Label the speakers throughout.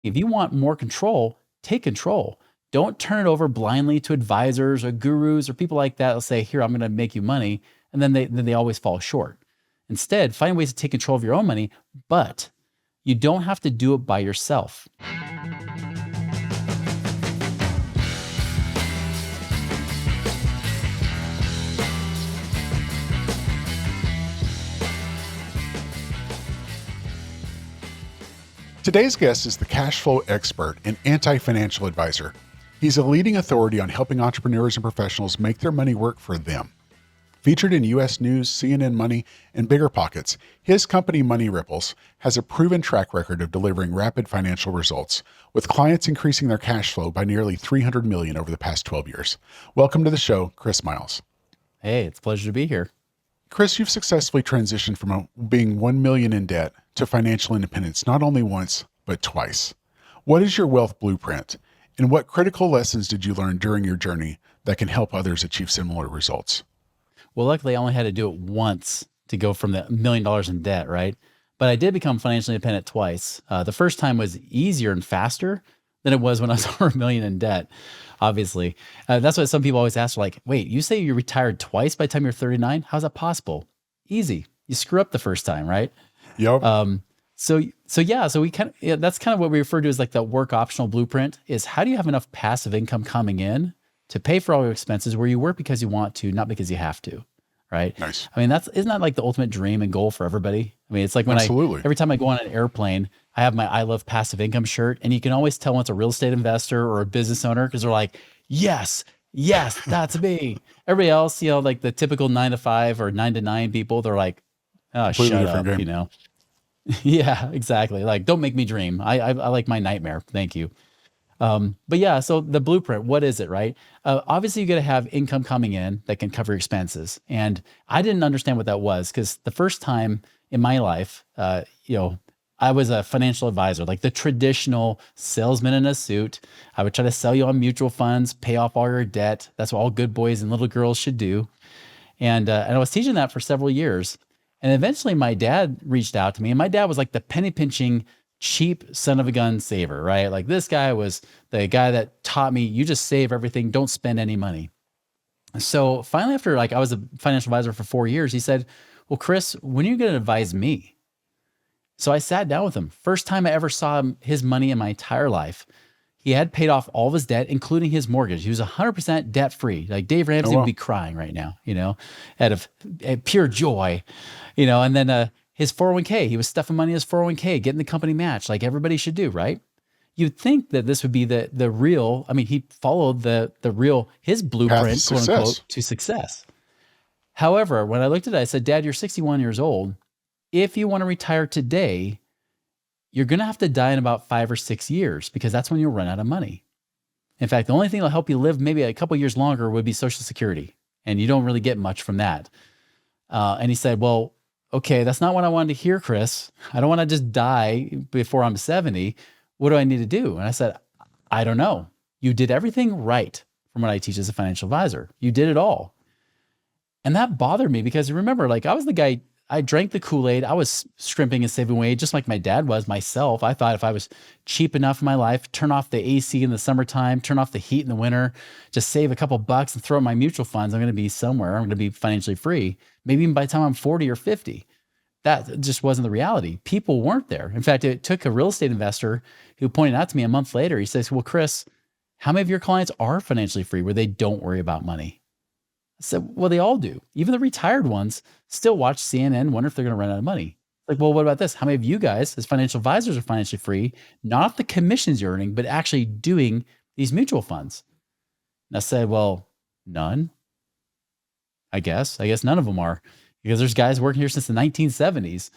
Speaker 1: If you want more control, take control. Don't turn it over blindly to advisors or gurus or people like that. They'll say, "Here, I'm going to make you money," and then they always fall short. Instead, find ways to take control of your own money, but you don't have to do it by yourself.
Speaker 2: Today's guest is the cash flow expert and anti-financial advisor. He's a leading authority on helping entrepreneurs and professionals make their money work for them. Featured in U.S. News, CNN Money, and Bigger Pockets, his company Money Ripples has a proven track record of delivering rapid financial results, with clients increasing their cash flow by nearly $300 million over the past 12 years. Welcome to the show, Chris Miles.
Speaker 1: Hey, it's a pleasure to be here.
Speaker 2: Chris, you've successfully transitioned from being $1 million in debt to financial independence not only once, but twice. What is your wealth blueprint, and what critical lessons did you learn during your journey that can help others achieve similar results?
Speaker 1: Well, luckily, I only had to do it once to go from the $1 million in debt, right? But I did become financially independent twice. The first time was easier and faster than it was when I was over $1 million in debt, obviously. That's what some people always ask, like, wait, you say you retired twice by the time you're 39? How's that possible? Easy. You screw up the first time, right?
Speaker 2: Yep.
Speaker 1: So we kind of, that's kind of what we refer to as like the work optional blueprint is how do you have enough passive income coming in to pay for all your expenses where you work because you want to, not because you have to, right?
Speaker 2: Nice.
Speaker 1: I mean, isn't that like the ultimate dream and goal for everybody? I mean, it's like
Speaker 2: Absolutely.
Speaker 1: every time I go on an airplane, I have my I love passive income shirt, and you can always tell when it's a real estate investor or a business owner because they're like, yes, that's me. Everybody else, like the typical 9 to 5 or 9 to 9 people, they're like, oh,
Speaker 2: Completely
Speaker 1: shut
Speaker 2: different
Speaker 1: up,
Speaker 2: game.
Speaker 1: Yeah, exactly. Like, don't make me dream. I like my nightmare. Thank you. But yeah, so the blueprint, what is it, right? Obviously, you got to have income coming in that can cover your expenses. And I didn't understand what that was because the first time in my life, I was a financial advisor, like the traditional salesman in a suit. I would try to sell you on mutual funds, pay off all your debt. That's what all good boys and little girls should do. And I was teaching that for several years. And eventually my dad reached out to me, and my dad was like the penny pinching, cheap son of a gun saver, right? Like this guy was the guy that taught me, you just save everything, don't spend any money. So finally, after like I was a financial advisor for 4 years, he said, well, Chris, when are you going to advise me? So I sat down with him. First time I ever saw his money in my entire life. He had paid off all of his debt, including his mortgage. He was 100% debt free. Like Dave Ramsey would be crying right now, out of pure joy, and then his 401k, he was stuffing money in his 401k, getting the company match like everybody should do, right? You'd think that this would be the real, he followed the real, his blueprint, quote unquote, to success. However, when I looked at it, I said, Dad, you're 61 years old. If you want to retire today, you're going to have to die in about 5 or 6 years because that's when you'll run out of money. In fact, the only thing that'll help you live maybe a couple years longer would be Social Security. And you don't really get much from that. And he said, well, okay, that's not what I wanted to hear, Chris. I don't want to just die before I'm 70. What do I need to do? And I said, I don't know. You did everything right from what I teach as a financial advisor. You did it all. And that bothered me because remember, like I was the guy, I drank the Kool-Aid. I was scrimping and saving away just like my dad was myself. I thought if I was cheap enough in my life, turn off the AC in the summertime, turn off the heat in the winter, just save a couple bucks and throw in my mutual funds, I'm going to be somewhere. I'm going to be financially free. Maybe even by the time I'm 40 or 50. That just wasn't the reality. People weren't there. In fact, it took a real estate investor who pointed out to me a month later. He says, well, Chris, how many of your clients are financially free where they don't worry about money? I said, well, they all do. Even the retired ones still watch CNN, wonder if they're going to run out of money. Like, well, what about this? How many of you guys as financial advisors are financially free, not the commissions you're earning, but actually doing these mutual funds? And I said, well, none. I guess none of them are because there's guys working here since the 1970s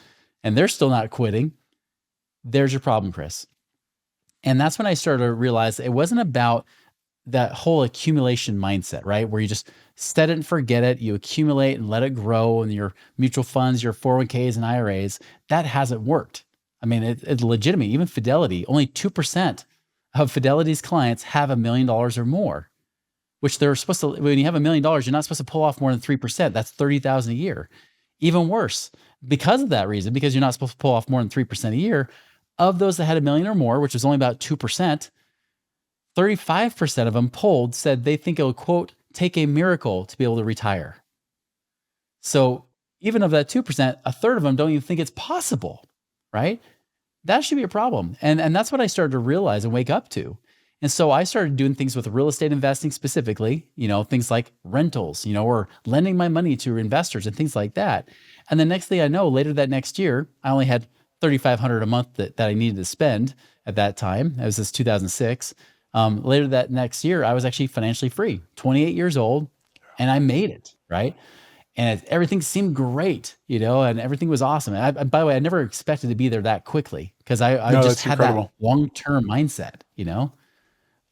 Speaker 1: and they're still not quitting. There's your problem, Chris. And that's when I started to realize it wasn't about that whole accumulation mindset, right? Where you just set it and forget it. You accumulate and let it grow in your mutual funds, your 401ks and IRAs. That hasn't worked. It's legitimate. Even Fidelity, only 2% of Fidelity's clients have $1 million or more, which they're supposed to, when you have $1 million, you're not supposed to pull off more than 3%. That's $30,000 a year. Even worse, because of that reason, because you're not supposed to pull off more than 3% a year, Of those that had a million or more, which was only about 2%, 35% of them polled said they think it will, quote, take a miracle to be able to retire. So even of that 2%, a third of them don't even think it's possible, right? That should be a problem. And that's what I started to realize and wake up to. And so I started doing things with real estate investing specifically, things like rentals, or lending my money to investors and things like that. And the next thing I know, later that next year, I only had 3,500 a month that I needed to spend at that time. That was this 2006. Later that next year, I was actually financially free, 28 years old, and I made it, right? And everything seemed great, and everything was awesome. And by the way, I never expected to be there that quickly because I
Speaker 2: No,
Speaker 1: just
Speaker 2: that's
Speaker 1: had that
Speaker 2: incredible.
Speaker 1: long-term mindset,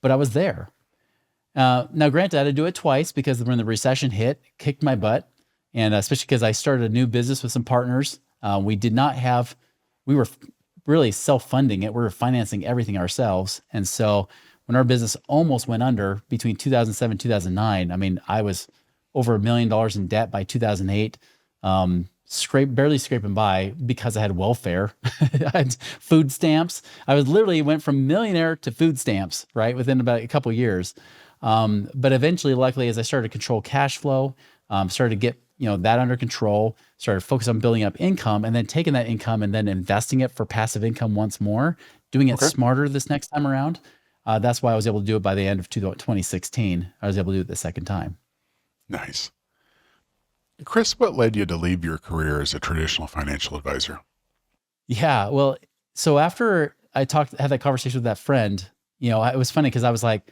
Speaker 1: but I was there. Now, granted, I had to do it twice because when the recession hit, kicked my butt. And especially because I started a new business with some partners. We were really self-funding it. We were financing everything ourselves. And so when our business almost went under between 2007 and 2009, I mean, I was over $1 million in debt by 2008. Barely scraping by because I had welfare, I had food stamps. I was literally went from millionaire to food stamps, right, within about a couple of years. But eventually, luckily, as I started to control cash flow, started to get that under control, started focusing on building up income, and then taking that income and then investing it for passive income once more, doing it
Speaker 2: Okay.
Speaker 1: smarter this next time around. That's why I was able to do it by the end of 2016. I was able to do it the second time.
Speaker 2: Nice. Chris, what led you to leave your career as a traditional financial advisor?
Speaker 1: Yeah, well, so after had that conversation with that friend, it was funny because I was like,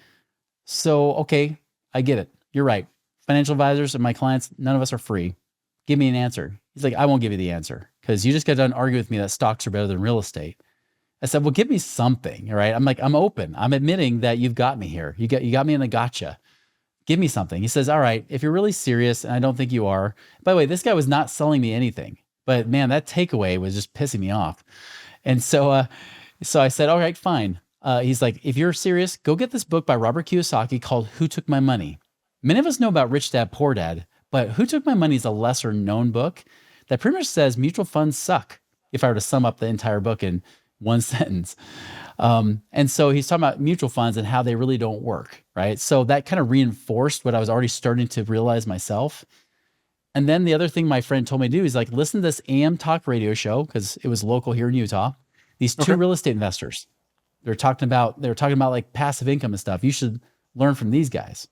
Speaker 1: so, okay, I get it. You're right. Financial advisors and my clients, none of us are free. Give me an answer. He's like, I won't give you the answer because you just got done arguing with me that stocks are better than real estate. I said, well, give me something. All right. I'm like, I'm open. I'm admitting that you've got me here. You got me in a gotcha. Give me something. He says, all right, if you're really serious, and I don't think you are. By the way, this guy was not selling me anything, but man, that takeaway was just pissing me off. And so I said, all right, fine. He's like, if you're serious, go get this book by Robert Kiyosaki called Who Took My Money? Many of us know about Rich Dad, Poor Dad, but Who Took My Money is a lesser known book that pretty much says mutual funds suck, if I were to sum up the entire book in one sentence. And so he's talking about mutual funds and how they really don't work, right? So that kind of reinforced what I was already starting to realize myself. And then the other thing my friend told me to do is like, listen to this AM talk radio show because it was local here in Utah. These two
Speaker 2: Okay.
Speaker 1: real estate investors, they were talking about like passive income and stuff. You should learn from these guys.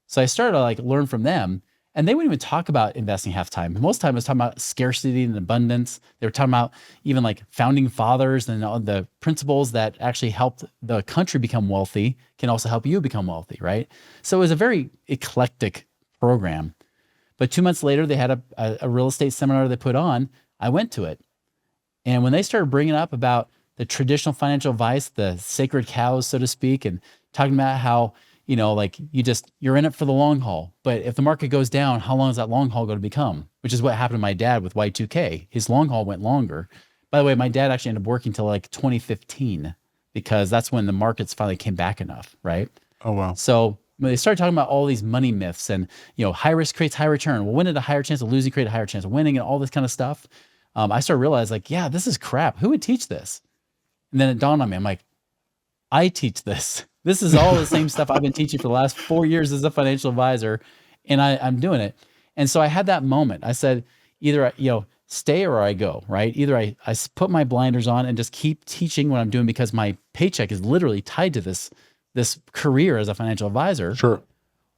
Speaker 1: So I started to like learn from them, and they wouldn't even talk about investing half the time. Most of the time, I was talking about scarcity and abundance. They were talking about even like founding fathers and all the principles that actually helped the country become wealthy can also help you become wealthy, right? So it was a very eclectic program. But 2 months later, they had a real estate seminar they put on. I went to it. And when they started bringing up about the traditional financial advice, the sacred cows, so to speak, and talking about how, like you're in it for the long haul. But if the market goes down, how long is that long haul going to become? Which is what happened to my dad with Y2K. His long haul went longer. By the way, my dad actually ended up working till like 2015 because that's when the markets finally came back enough, right?
Speaker 2: Oh, wow.
Speaker 1: So when they started talking about all these money myths and, high risk creates high return. Well, when did a higher chance of losing create a higher chance of winning and all this kind of stuff? I started to realize like, yeah, this is crap. Who would teach this? And then it dawned on me. I'm like, I teach this. This is all the same stuff I've been teaching for the last 4 years as a financial advisor, and I'm doing it. And so I had that moment. I said, either stay or I go. Right? Either I put my blinders on and just keep teaching what I'm doing because my paycheck is literally tied to this career as a financial advisor,
Speaker 2: Sure.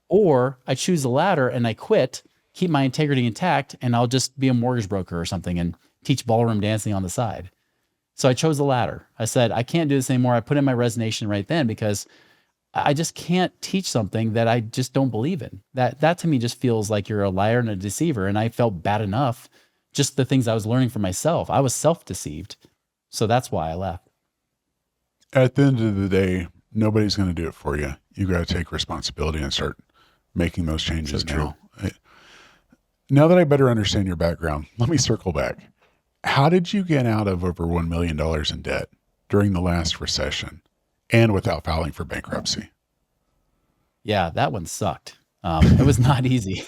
Speaker 1: or I choose the latter and I quit, keep my integrity intact, and I'll just be a mortgage broker or something and teach ballroom dancing on the side. So I chose the latter. I said, I can't do this anymore. I put in my resignation right then because I just can't teach something that I just don't believe in. That to me just feels like you're a liar and a deceiver. And I felt bad enough just the things I was learning for myself. I was self-deceived. So that's why I left.
Speaker 2: At the end of the day, nobody's going to do it for you. You got to take responsibility and start making those
Speaker 1: So
Speaker 2: changes
Speaker 1: true.
Speaker 2: now. Now that I better understand your background, let me circle back. How did you get out of over $1 million in debt during the last recession and without filing for bankruptcy?
Speaker 1: Yeah, that one sucked. It was not easy.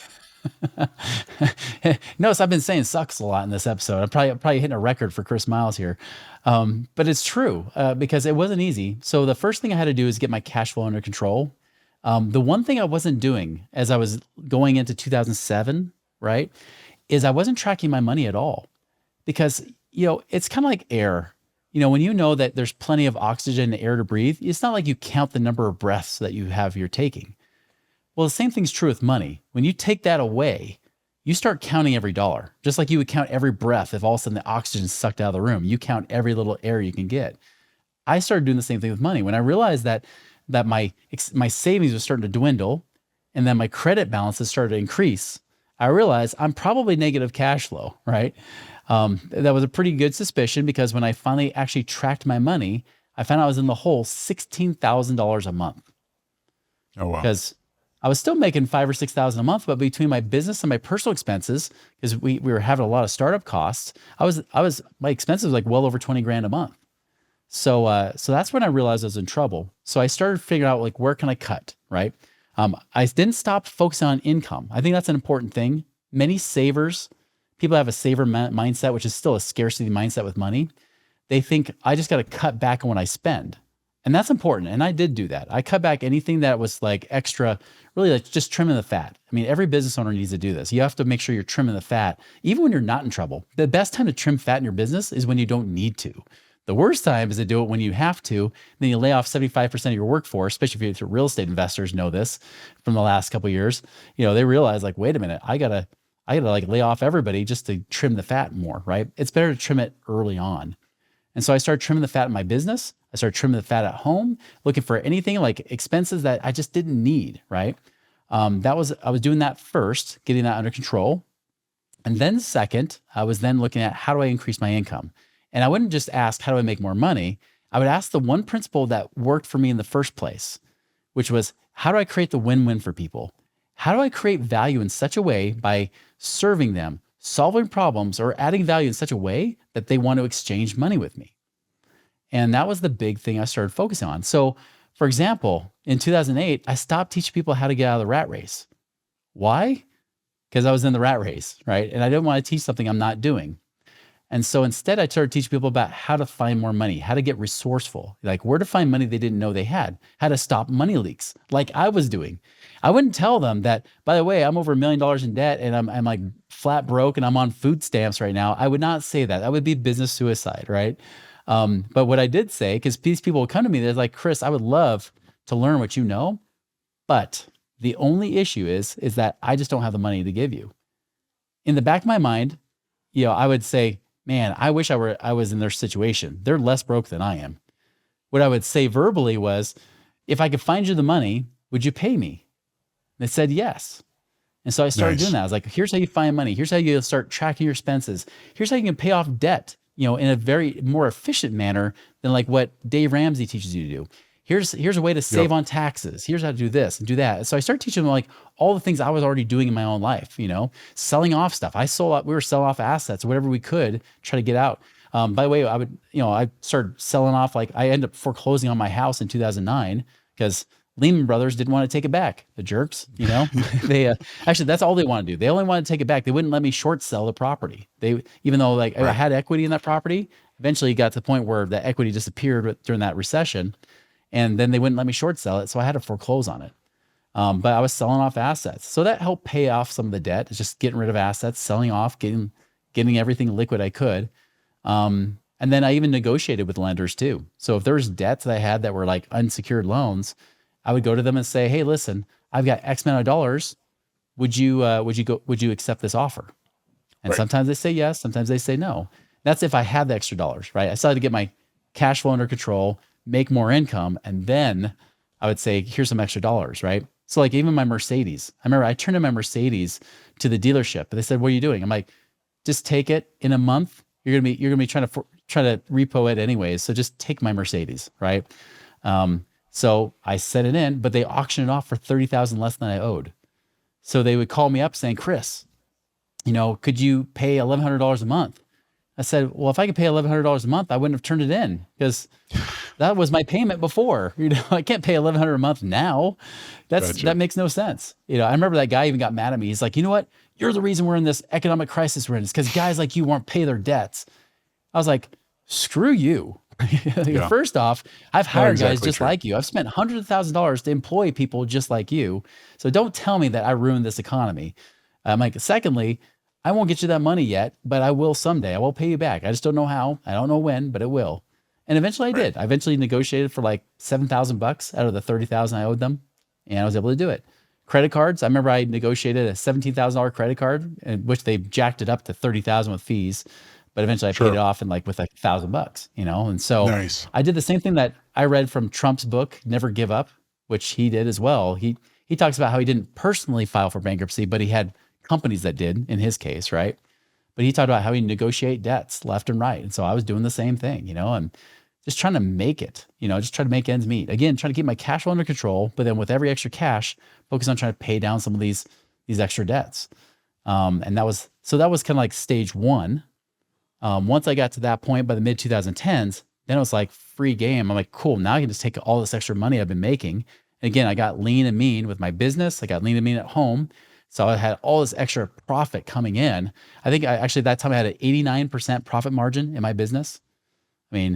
Speaker 1: Notice I've been saying sucks a lot in this episode. I'm probably hitting a record for Chris Miles here. But it's true because it wasn't easy. So the first thing I had to do is get my cash flow under control. The one thing I wasn't doing as I was going into 2007, right, is I wasn't tracking my money at all because, it's kind of like air. When you know that there's plenty of oxygen and air to breathe, it's not like you count the number of breaths that you're taking. Well, the same thing's true with money. When you take that away, you start counting every dollar, just like you would count every breath. If all of a sudden the oxygen's sucked out of the room, you count every little air you can get. I started doing the same thing with money. When I realized that my savings was starting to dwindle and then my credit balances started to increase, I realized I'm probably negative cash flow, right? That was a pretty good suspicion because when I finally actually tracked my money, I found I was in the hole $16,000 a month
Speaker 2: Oh, wow.
Speaker 1: because I was still making 5 or 6 thousand a month, but between my business and my personal expenses, because we were having a lot of startup costs, my expenses was like well over 20 grand a month. So that's when I realized I was in trouble. So I started figuring out like where can I cut, right? I didn't stop focusing on income. I think that's an important thing. Many savers, people have a saver mindset, which is still a scarcity mindset with money. They think I just got to cut back on what I spend. And that's important. And I did do that. I cut back anything that was like extra, really like just trimming the fat. I mean, every business owner needs to do this. You have to make sure you're trimming the fat, even when you're not in trouble. The best time to trim fat in your business is when you don't need to. The worst time is to do it when you have to. Then you lay off 75% of your workforce, especially if you're real estate investors know this from the last couple of years. They realize like, wait a minute, I gotta like lay off everybody just to trim the fat more, right? It's better to trim it early on. And so I started trimming the fat in my business. I started trimming the fat at home, looking for anything like expenses that I just didn't need, right? I was doing that first, getting that under control. And then second, I was then looking at how do I increase my income? And I wouldn't just ask, how do I make more money? I would ask the one principle that worked for me in the first place, which was, how do I create the win-win for people? How do I create value in such a way by serving them, solving problems, or adding value in such a way that they want to exchange money with me? And that was the big thing I started focusing on. So, for example, in 2008, I stopped teaching people how to get out of the rat race. Why? Because I was in the rat race, right? And I didn't want to teach something I'm not doing. And so instead, I started teaching people about how to find more money, how to get resourceful, like where to find money they didn't know they had, how to stop money leaks, like I was doing. I wouldn't tell them that, by the way, I'm over $1 million in debt and I'm like flat broke and I'm on food stamps right now. I would not say that. That would be business suicide, right? But what I did say, because these people would come to me, they're like, Chris, I would love to learn what you know, but the only issue is that I just don't have the money to give you. In the back of my mind, I would say, man, I wish I was in their situation. They're less broke than I am. What I would say verbally was, if I could find you the money, would you pay me? And they said yes. And so I started doing
Speaker 2: Nice.
Speaker 1: that. I was like, here's how you find money. Here's how you start tracking your expenses. Here's how you can pay off debt, in a very more efficient manner than like what Dave Ramsey teaches you to do. Here's a way to save
Speaker 2: Yep.
Speaker 1: on taxes. Here's how to do this and do that. So I started teaching them like all the things I was already doing in my own life, selling off stuff. We were selling off assets, whatever we could try to get out. By the way, I started selling off, like I ended up foreclosing on my house in 2009 because Lehman Brothers didn't want to take it back. The jerks, they actually, that's all they want to do. They only want to take it back. They wouldn't let me short sell the property. Even though like I
Speaker 2: Right.
Speaker 1: had equity in that property, eventually it got to the point where the equity disappeared during that recession. And then they wouldn't let me short sell it. So I had to foreclose on it. But I was selling off assets. So that helped pay off some of the debt. It's just getting rid of assets, selling off, getting everything liquid I could. And then I even negotiated with lenders too. So if there was debts that I had that were like unsecured loans, I would go to them and say, hey, listen, I've got X amount of dollars. Would you accept this offer? And
Speaker 2: Right.
Speaker 1: sometimes they say yes, sometimes they say no. That's if I had the extra dollars, right? I started to get my cash flow under control, make more income, and then I would say, here's some extra dollars, right? So like even my Mercedes, I remember I turned in my Mercedes to the dealership, but they said, what are you doing? I'm like, just take it in a month. You're gonna be trying to repo it anyways. So just take my Mercedes, right? So I set it in, but they auctioned it off for 30,000 less than I owed. So they would call me up saying, Chris, could you pay $1,100 a month? I said, well, if I could pay $1,100 a month, I wouldn't have turned it in because that was my payment before. I can't pay 1,100 a month now.
Speaker 2: Gotcha.
Speaker 1: That makes no sense. I remember that guy even got mad at me. He's like, you know what? You're the reason we're in this economic crisis we're in. It's because guys like you won't pay their debts. I was like, screw you.
Speaker 2: Yeah.
Speaker 1: First off, I've
Speaker 2: Not
Speaker 1: hired guys
Speaker 2: exactly
Speaker 1: just
Speaker 2: true.
Speaker 1: like you. I've spent hundreds of thousands of dollars to employ people just like you. So don't tell me that I ruined this economy. I'm like, secondly, I won't get you that money yet, but I will someday. I will pay you back. I just don't know how. I don't know when, but it will. And eventually I
Speaker 2: Right.
Speaker 1: did. I eventually negotiated for like 7,000 bucks out of the 30,000 I owed them. And I was able to do it. Credit cards. I remember I negotiated a $17,000 credit card, in which they jacked it up to 30,000 with fees. But eventually I paid it
Speaker 2: Sure.
Speaker 1: off in like with like 1,000 bucks. And so
Speaker 2: Nice.
Speaker 1: I did the same thing that I read from Trump's book, Never Give Up, which he did as well. He talks about how he didn't personally file for bankruptcy, but he had companies that did in his case, right? But he talked about how he negotiate debts left and right. And so I was doing the same thing, and just trying to make it, just try to make ends meet. Again, trying to keep my cash flow under control, but then with every extra cash, focus on trying to pay down some of these extra debts. And that was kind of like stage one. Once I got to that point by the mid 2010s, then it was like free game. I'm like, cool. Now I can just take all this extra money I've been making. And again, I got lean and mean with my business. I got lean and mean at home. So I had all this extra profit coming in. I think actually that time I had an 89% profit margin in my business. I mean,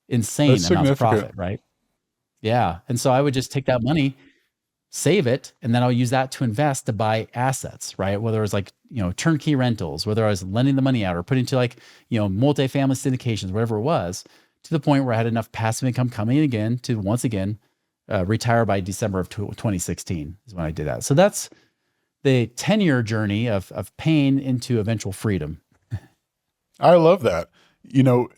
Speaker 2: That's
Speaker 1: insane amounts of
Speaker 2: significant.
Speaker 1: profit, right? Yeah. And so I would just take that money, save it, and then I'll use that to invest to buy assets, right? Whether it was like, turnkey rentals, whether I was lending the money out or putting to like, multifamily syndications, whatever it was, to the point where I had enough passive income coming in again to once again retire by December of 2016 is when I did that. So that's the 10-year journey of pain into eventual freedom.
Speaker 2: I love that. You know,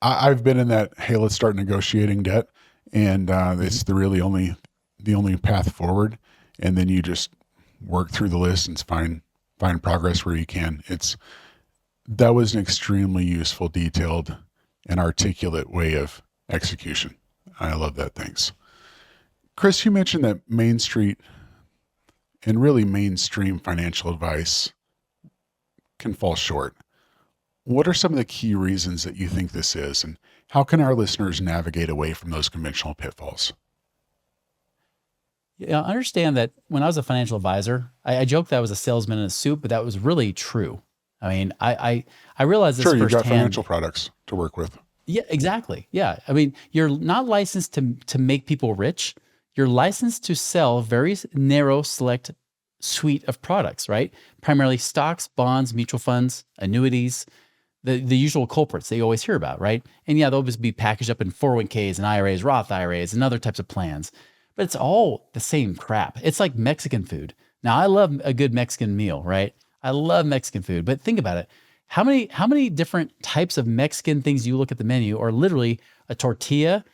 Speaker 2: I've been in that. Hey, let's start negotiating debt, and
Speaker 1: Mhm.
Speaker 2: it's the only path forward. And then you just work through the list and find progress where you can. That was an extremely useful, detailed, and articulate way of execution. I love that. Thanks, Chris. You mentioned that Main Street and really mainstream financial advice can fall short. What are some of the key reasons that you think this is, and how can our listeners navigate away from those conventional pitfalls?
Speaker 1: Yeah, understand that when I was a financial advisor, I joked that I was a salesman in a suit, but that was really true. I mean, I realized this
Speaker 2: Sure, you've got financial
Speaker 1: firsthand.
Speaker 2: products to work with.
Speaker 1: Yeah, exactly. Yeah. I mean, you're not licensed to make people rich. You're licensed to sell a very narrow select suite of products, right? Primarily stocks, bonds, mutual funds, annuities, the usual culprits that you always hear about, right? And yeah, they'll just be packaged up in 401ks and IRAs, Roth IRAs, and other types of plans. But it's all the same crap. It's like Mexican food. Now, I love a good Mexican meal, right? I love Mexican food, but think about it. How many different types of Mexican things you look at the menu are literally a tortilla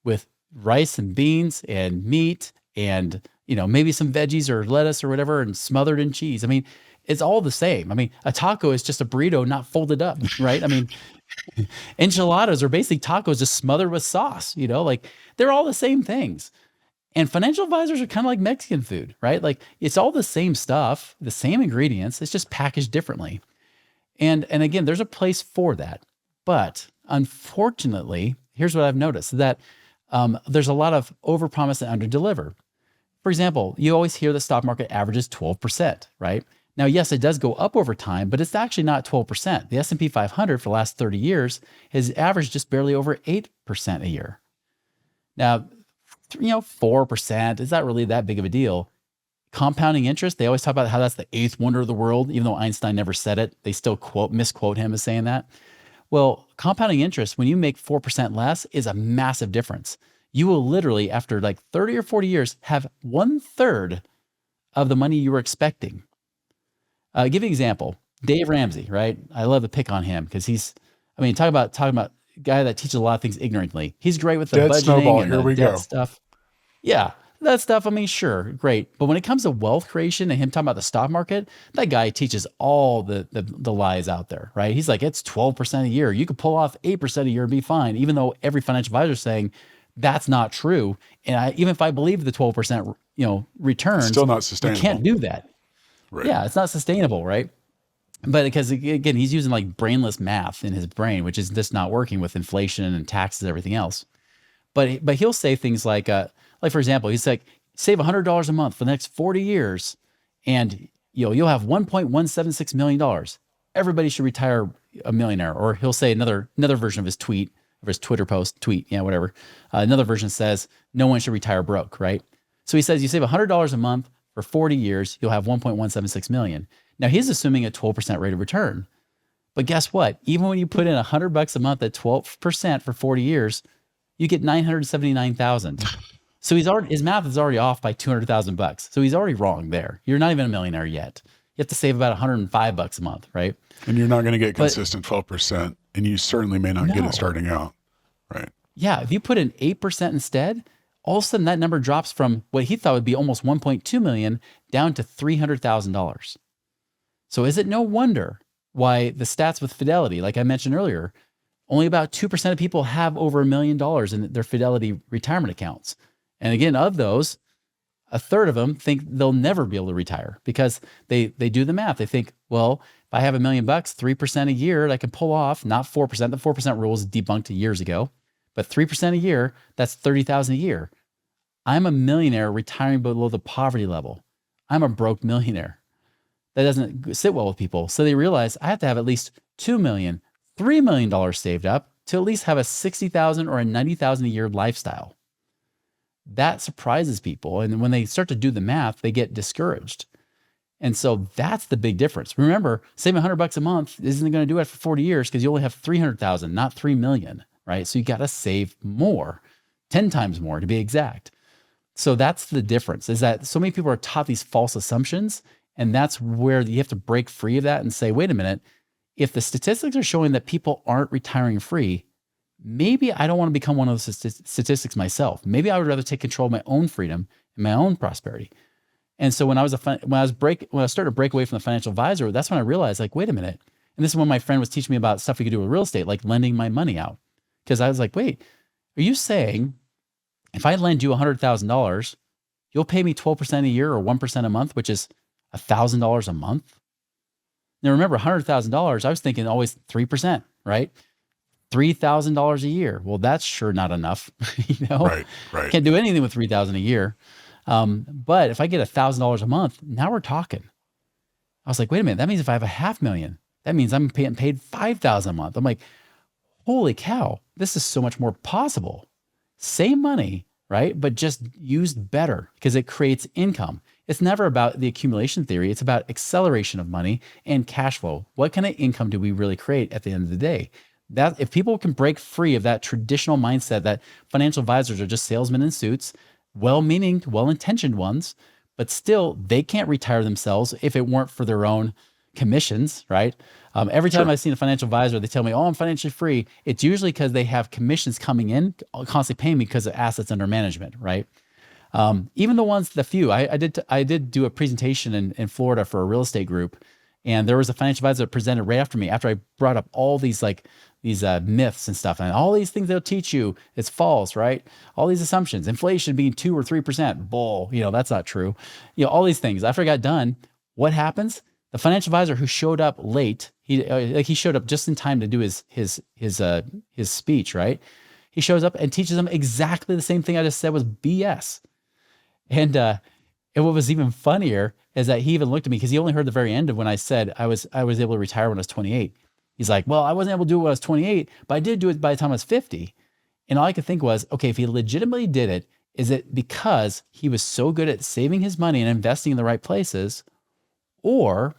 Speaker 1: with rice and beans and meat and maybe some veggies or lettuce or whatever and smothered in cheese. I mean, it's all the same. I mean, a taco is just a burrito not folded up, right? I mean, enchiladas are basically tacos just smothered with sauce, like they're all the same things. And financial advisors are kind of like Mexican food, right? Like it's all the same stuff, the same ingredients, it's just packaged differently. And again, there's a place for that. But unfortunately, here's what I've noticed that there's a lot of overpromise and underdeliver. For example, you always hear the stock market averages 12%, right? Now, yes, it does go up over time, but it's actually not 12%. The S&P 500 for the last 30 years has averaged just barely over 8% a year. Now, 4%, is that really that big of a deal? Compounding interest, they always talk about how that's the eighth wonder of the world, even though Einstein never said it. They still misquote him as saying that. Well, compounding interest, when you make 4% less, is a massive difference. You will literally, after like 30 or 40 years, have one third of the money you were expecting. Give you an example. Dave Ramsey, right? I love to pick on him because talking about a guy that teaches a lot of things ignorantly. He's great with the
Speaker 2: Dead
Speaker 1: budgeting
Speaker 2: snowball.
Speaker 1: and
Speaker 2: Here
Speaker 1: the
Speaker 2: we
Speaker 1: debt
Speaker 2: go.
Speaker 1: stuff. Yeah, that stuff, I mean, sure, great. But when it comes to wealth creation and him talking about the stock market, that guy teaches all the lies out there, right? He's like, it's 12% a year. You could pull off 8% a year and be fine, even though every financial advisor is saying that's not true. And even if I believe the 12%,
Speaker 2: It's still
Speaker 1: returns,
Speaker 2: not
Speaker 1: you
Speaker 2: sustainable.
Speaker 1: can't do that.
Speaker 2: Right.
Speaker 1: Yeah, it's not sustainable, right? But because again, he's using like brainless math in his brain, which is just not working with inflation and taxes and everything else. But he'll say things like for example, he's like, save $100 a month for the next 40 years, and you'll have $1.176 million. Everybody should retire a millionaire. Or he'll say another version of his tweet, of his Twitter post, tweet, yeah, whatever. Another version says no one should retire broke, right? So he says you save $100 a month for 40 years, you'll have 1.176 million. Now he's assuming a 12% rate of return. But guess what? Even when you put in $100 a month at 12% for 40 years, you get 979,000. So his math is already off by 200,000 bucks. So he's already wrong there. You're not even a millionaire yet. You have to save about $105 a month, right?
Speaker 2: And you're not going to get
Speaker 1: But
Speaker 2: consistent 12%, and you certainly may not get it
Speaker 1: no.
Speaker 2: starting out. Right.
Speaker 1: Yeah, if you put in 8% instead, all of a sudden that number drops from what he thought would be almost 1.2 million down to $300,000. So is it no wonder why the stats with Fidelity, like I mentioned earlier, only about 2% of people have over $1 million in their Fidelity retirement accounts. And again, of those, a third of them think they'll never be able to retire because they do the math. They think, well, if I have $1 million, 3% a year that I can pull off, not 4%. The 4% rule is debunked years ago, but 3% a year, that's 30,000 a year. I'm a millionaire retiring below the poverty level. I'm a broke millionaire. That doesn't sit well with people. So they realize I have to have at least $2 million, $3 million saved up to at least have a 60,000 or a 90,000 a year lifestyle. That surprises people. And when they start to do the math, they get discouraged. And so that's the big difference. Remember, saving $100 a month isn't going to do it for 40 years because you only have 300,000, not 3 million, right? So you got to save more, 10 times more to be exact. So that's the difference, is that so many people are taught these false assumptions. And that's where you have to break free of that and say, wait a minute, if the statistics are showing that people aren't retiring free, maybe I don't want to become one of those statistics myself. Maybe I would rather take control of my own freedom and my own prosperity. And so when I started to break away from the financial advisor, that's when I realized, like, wait a minute. And this is when my friend was teaching me about stuff we could do with real estate, like lending my money out. Because I was like, wait, are you saying if I lend you $100,000, you'll pay me 12% a year or 1% a month, which is $1,000 a month? Now remember, $100,000, I was thinking always 3%, right? $3,000 a year. Well, that's sure not enough.
Speaker 2: Right. Right.
Speaker 1: Can't do anything with $3,000 a year. But if I get $1,000 a month, now we're talking. I was like, wait a minute, that means if I have $500,000, that means I'm getting paid $5,000 a month. I'm like, holy cow, this is so much more possible. Same money, right? But just used better because it creates income. It's never about the accumulation theory. It's about acceleration of money and cash flow. What kind of income do we really create at the end of the day? That if people can break free of that traditional mindset that financial advisors are just salesmen in suits, well-meaning, well-intentioned ones, but still they can't retire themselves if it weren't for their own commissions, right? Every time
Speaker 2: Sure.
Speaker 1: I've seen a financial advisor, they tell me, "Oh, I'm financially free." It's usually because they have commissions coming in, constantly paying me because of assets under management, right? Even the few, I did do a presentation in Florida for a real estate group, and there was a financial advisor that presented right after me after I brought up all these myths and stuff, and all these things they'll teach you, it's false, right? All these assumptions, inflation being 2 or 3%, bull, that's not true. All these things. After I got done, what happens? The financial advisor who showed up late, he showed up just in time to do his speech, right? He shows up and teaches them exactly the same thing I just said was BS. And what was even funnier is that he even looked at me because he only heard the very end of when I said I was able to retire when I was 28. He's like, well, I wasn't able to do it when I was 28, but I did do it by the time I was 50. And all I could think was, okay, if he legitimately did it, is it because he was so good at saving his money and investing in the right places? Or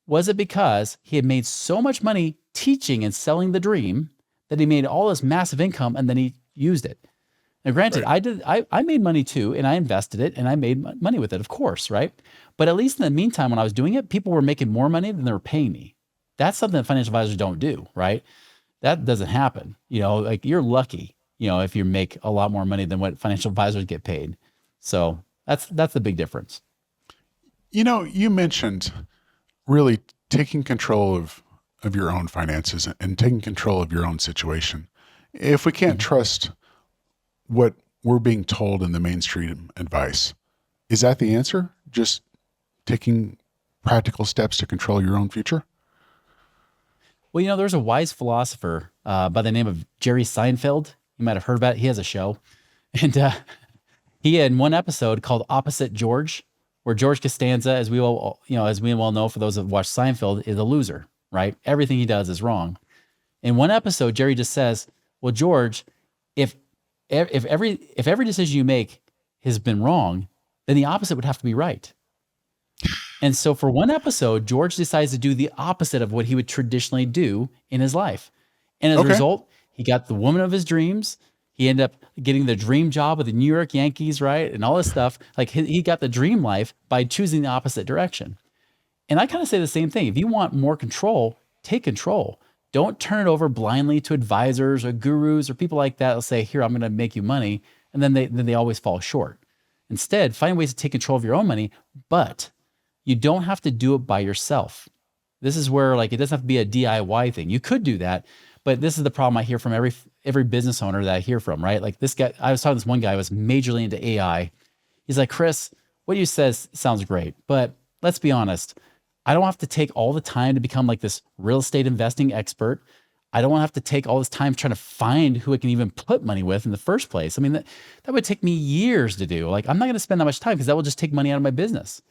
Speaker 1: was it because he had made so much money teaching and selling the dream that he made all this massive income and then he used it? Now, granted,
Speaker 2: Right.
Speaker 1: I made money too, and I invested it and I made money with it, of course, right? But at least in the meantime, when I was doing it, people were making more money than they were paying me. That's something that financial advisors don't do, right? That doesn't happen. Like you're lucky, if you make a lot more money than what financial advisors get paid. So that's the big difference.
Speaker 2: You mentioned really taking control of your own finances and taking control of your own situation. If we can't
Speaker 1: Mhm.
Speaker 2: trust what we're being told in the mainstream advice, is that the answer? Just taking practical steps to control your own future?
Speaker 1: Well, there's a wise philosopher by the name of Jerry Seinfeld. You might have heard about it. He has a show. And he had one episode called Opposite George, where George Costanza, as we well know, for those that watch Seinfeld, is a loser, right? Everything he does is wrong. In one episode, Jerry just says, "Well, George, if every decision you make has been wrong, then the opposite would have to be right." And so for one episode, George decides to do the opposite of what he would traditionally do in his life. And as a
Speaker 2: Okay.
Speaker 1: result, he got the woman of his dreams. He ended up getting the dream job with the New York Yankees, right? And all this stuff. Like he got the dream life by choosing the opposite direction. And I kind of say the same thing. If you want more control, take control. Don't turn it over blindly to advisors or gurus or people like that that'll say, "Here, I'm going to make you money." And then they always fall short. Instead, find ways to take control of your own money, but you don't have to do it by yourself. This is where like it doesn't have to be a DIY thing. You could do that, but this is the problem I hear from every business owner that I hear from, right? Like this guy, I was talking to this one guy who was majorly into AI. He's like, "Chris, what you says sounds great, but let's be honest. I don't have to take all the time to become like this real estate investing expert. I don't want to have to take all this time trying to find who I can even put money with in the first place. I mean, that would take me years to do. Like, I'm not going to spend that much time because that will just take money out of my business."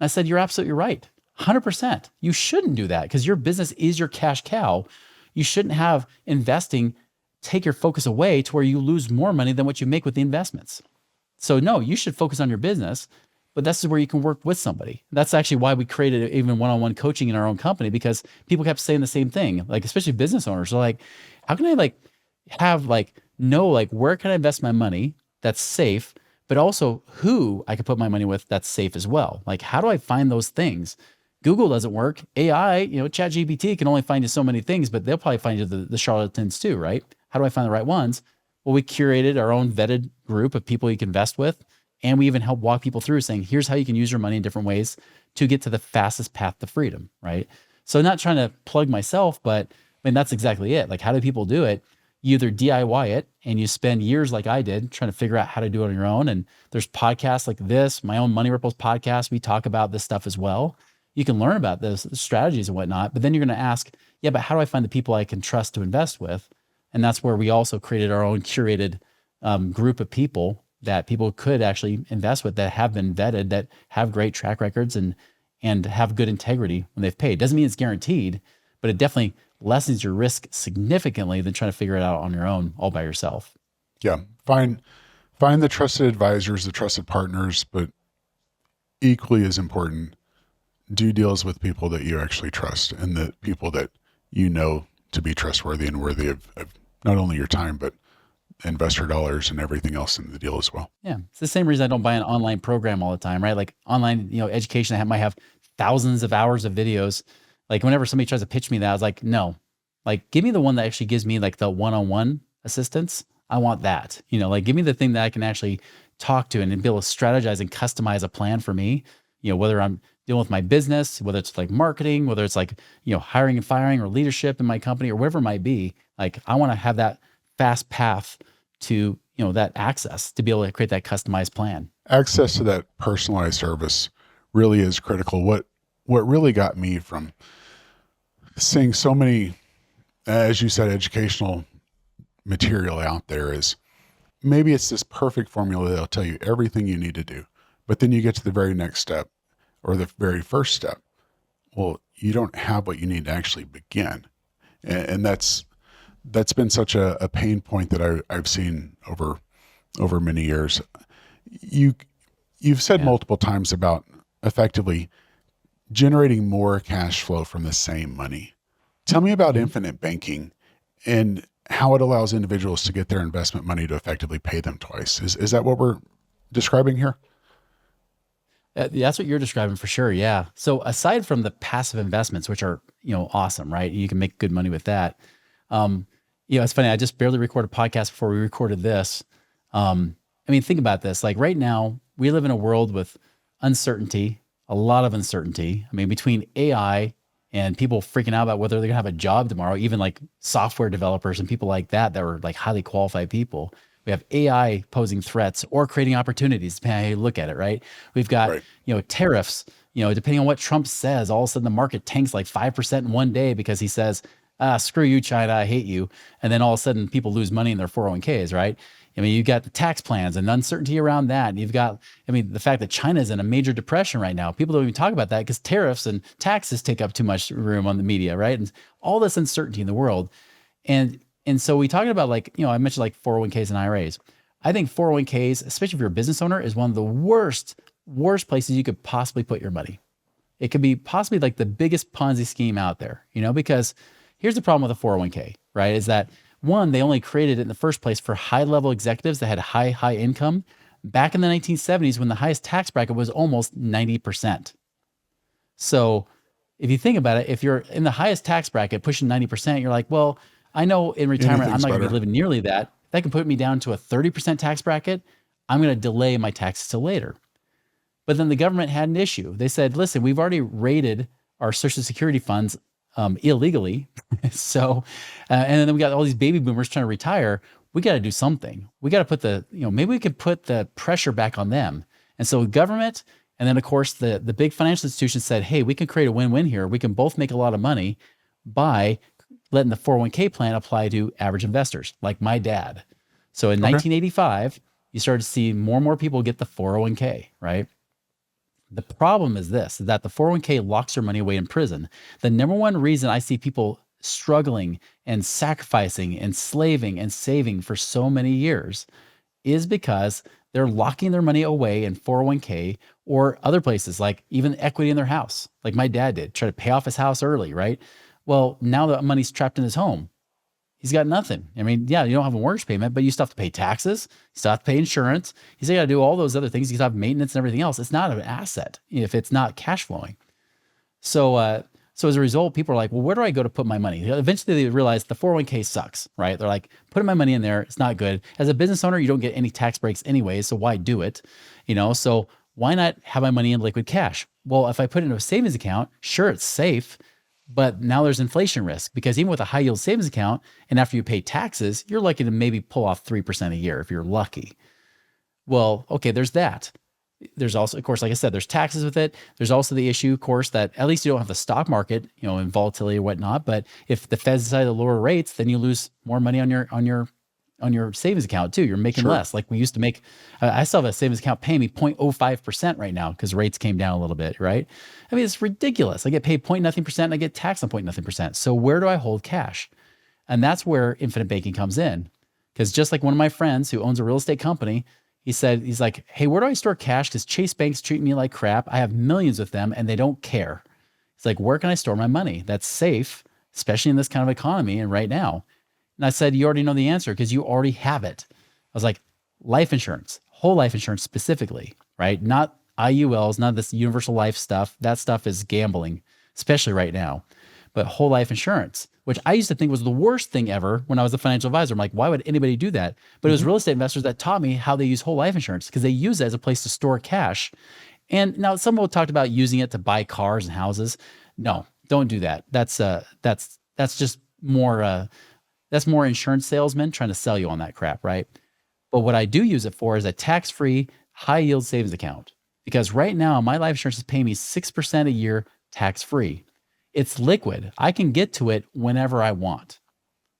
Speaker 1: I said, "You're absolutely right. 100%. You shouldn't do that because your business is your cash cow. You shouldn't have investing take your focus away to where you lose more money than what you make with the investments. So no, you should focus on your business, but this is where you can work with somebody." That's actually why we created even one-on-one coaching in our own company, because people kept saying the same thing, like especially business owners are like, "How can I like have like know like where can I invest my money that's safe, but also who I could put my money with that's safe as well? Like how do I find those things?" Google doesn't work. AI, ChatGPT can only find you so many things, but they'll probably find you the charlatans too, right? How do I find the right ones? Well, we curated our own vetted group of people you can invest with. And we even help walk people through saying, here's how you can use your money in different ways to get to the fastest path to freedom, right? So not trying to plug myself, but I mean, that's exactly it. Like, how do people do it? You either DIY it and you spend years like I did trying to figure out how to do it on your own. And there's podcasts like this, my own Money Ripples podcast. We talk about this stuff as well. You can learn about those strategies and whatnot, but then you're going to ask, yeah, but how do I find the people I can trust to invest with? And that's where we also created our own curated group of people that people could actually invest with that have been vetted, that have great track records and have good integrity when they've paid. Doesn't mean it's guaranteed, but it definitely lessens your risk significantly than trying to figure it out on your own all by yourself.
Speaker 2: Yeah. Find the trusted advisors, the trusted partners, but equally as important, do deals with people that you actually trust and the people that you know to be trustworthy and worthy of not only your time, but investor dollars and everything else in the deal as well.
Speaker 1: Yeah. It's the same reason I don't buy an online program all the time, right? Like online, education, might have thousands of hours of videos. Like whenever somebody tries to pitch me that, I was like, no, like give me the one that actually gives me like the one-on-one assistance. I want that, like give me the thing that I can actually talk to and be able to strategize and customize a plan for me, whether I'm dealing with my business, whether it's like marketing, whether it's like, hiring and firing or leadership in my company or whatever it might be. Like I want to have that fast path to, that access to be able to create that customized plan.
Speaker 2: Access to that personalized service really is critical. What really got me from seeing so many, as you said, educational material out there is maybe it's this perfect formula that'll tell you everything you need to do, but then you get to the very next step or the very first step. Well, you don't have what you need to actually begin. And that's been such a pain point that I've seen over many years. You've said
Speaker 1: Yeah.
Speaker 2: multiple times about effectively generating more cash flow from the same money. Tell me about
Speaker 1: Mhm.
Speaker 2: infinite banking and how it allows individuals to get their investment money to effectively pay them twice. Is that what we're describing here?
Speaker 1: That's what you're describing for sure. Yeah. So aside from the passive investments, which are, awesome, right? You can make good money with that. Um, it's funny. I just barely recorded a podcast before we recorded this. I mean, think about this. Like right now, we live in a world with uncertainty, a lot of uncertainty. I mean, between AI and people freaking out about whether they're gonna have a job tomorrow, even like software developers and people like that were like highly qualified people. We have AI posing threats or creating opportunities, depending on how you look at it, right? We've got,
Speaker 2: Right.
Speaker 1: Tariffs, depending on what Trump says, all of a sudden the market tanks like 5% in one day because he says, screw you, China, I hate you. And then all of a sudden people lose money in their 401ks, right? I mean, you've got the tax plans and uncertainty around that. And you've got, I mean, the fact that China is in a major depression right now. People don't even talk about that because tariffs and taxes take up too much room on the media, right? And all this uncertainty in the world. And so we talking about like, I mentioned like 401ks and IRAs. I think 401ks, especially if you're a business owner, is one of the worst places you could possibly put your money. It could be possibly like the biggest Ponzi scheme out there, because here's the problem with a 401k, right? Is that one, they only created it in the first place for high level executives that had high income back in the 1970s when the highest tax bracket was almost 90%. So if you think about it, if you're in the highest tax bracket pushing 90%, you're like, well, I know in retirement, I'm
Speaker 2: Anything's
Speaker 1: not going to be
Speaker 2: better.
Speaker 1: living nearly that. If that can put me down to a 30% tax bracket, I'm going to delay my taxes till later. But then the government had an issue. They said, listen, we've already raided our Social Security funds illegally. So, and then we got all these baby boomers trying to retire. We got to do something. We got to put maybe we could put the pressure back on them. And so government, and then of course the big financial institutions said, hey, we can create a win-win here. We can both make a lot of money by letting the 401k plan apply to average investors like my dad. So in
Speaker 2: Okay.
Speaker 1: 1985, you started to see more and more people get the 401k, right? The problem is this, is that the 401k locks your money away in prison. The number one reason I see people struggling and sacrificing and slaving and saving for so many years is because they're locking their money away in 401k or other places, like even equity in their house, like my dad did, try to pay off his house early, right? Well, now the money's trapped in his home. He's got nothing. I mean, yeah, you don't have a mortgage payment, but you still have to pay taxes. You still have to pay insurance. You still got to do all those other things. You still have maintenance and everything else. It's not an asset if it's not cash flowing. So as a result, people are like, well, where do I go to put my money? Eventually they realize the 401k sucks, right? They're like, putting my money in there, it's not good. As a business owner, you don't get any tax breaks anyway, so why do it? So why not have my money in liquid cash? Well, if I put it into a savings account, sure, it's safe, but now there's inflation risk because even with a high yield savings account, and after you pay taxes, you're likely to maybe pull off 3% a year if you're lucky. Well, okay, there's that. There's also, of course, like I said, there's taxes with it. There's also the issue, of course, that at least you don't have the stock market, and volatility or whatnot. But if the Fed decide to lower rates, then you lose more money on your savings account too. You're making
Speaker 2: Sure.
Speaker 1: less. Like we used to make. I still have a savings account paying me 0.05% right now because rates came down a little bit. Right? I mean, it's ridiculous. I get paid point nothing percent, and I get taxed on point nothing percent. So where do I hold cash? And that's where infinite banking comes in. Because just like one of my friends who owns a real estate company, he's like, hey, where do I store cash? Because Chase Bank's treating me like crap. I have millions with them and they don't care. It's like, where can I store my money that's safe, especially in this kind of economy and right now? And I said, you already know the answer because you already have it. I was like, life insurance, whole life insurance specifically, right? Not IULs, not this universal life stuff. That stuff is gambling, especially right now. But whole life insurance, which I used to think was the worst thing ever when I was a financial advisor. I'm like, why would anybody do that? But it was
Speaker 2: Hmm.
Speaker 1: real estate investors that taught me how they use whole life insurance because they use it as a place to store cash. And now some people talked about using it to buy cars and houses. No, don't do that. That's just more that's more insurance salesmen trying to sell you on that crap, right? But what I do use it for is a tax-free, high-yield savings account. Because right now, my life insurance is paying me 6% a year tax-free. It's liquid. I can get to it whenever I want.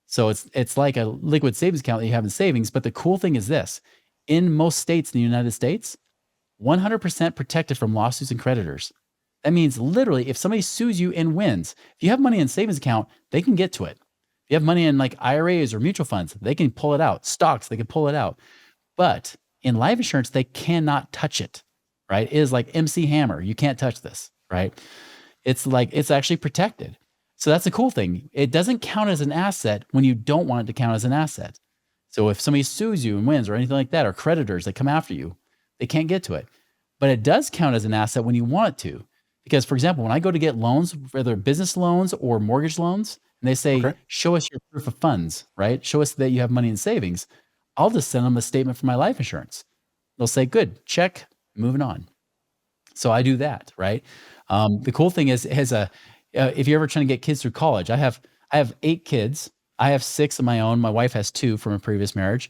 Speaker 1: So it's like a liquid savings account that you have in savings. But the cool thing is this: in most states in the United States, 100% protected from lawsuits and creditors. That means literally, if somebody sues you and wins, if you have money in savings account, they can get to it. If you have money in like IRAs or mutual funds, they can pull it out. Stocks, they can pull it out. But in life insurance, they cannot touch it, right? It is like MC Hammer. You can't touch this, right? It's like it's actually protected. So that's the cool thing. It doesn't count as an asset when you don't want it to count as an asset. So if somebody sues you and wins or anything like that, or creditors that come after you, they can't get to it. But it does count as an asset when you want it to. Because, for example, when I go to get loans, whether business loans or mortgage loans, and they say,
Speaker 2: Okay.
Speaker 1: show us your proof of funds, right? Show us that you have money in savings. I'll just send them a statement for my life insurance. They'll say, good, check, moving on. So I do that, right? The cool thing is, if you're ever trying to get kids through college, I have 8 kids. I have 6 of my own. My wife has 2 from a previous marriage,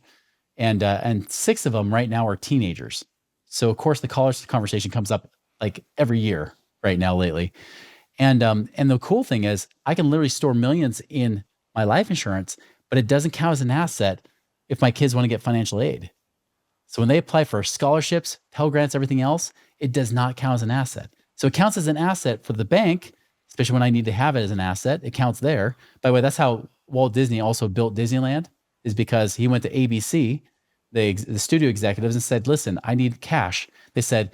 Speaker 1: and 6 of them right now are teenagers. So of course the college conversation comes up like every year right now lately. And the cool thing is I can literally store millions in my life insurance, but it doesn't count as an asset if my kids want to get financial aid. So when they apply for scholarships, Pell Grants, everything else, it does not count as an asset. So it counts as an asset for the bank, especially when I need to have it as an asset. It counts there. By the way, that's how Walt Disney also built Disneyland, is because he went to ABC, the studio executives, and said, "Listen, I need cash." They said,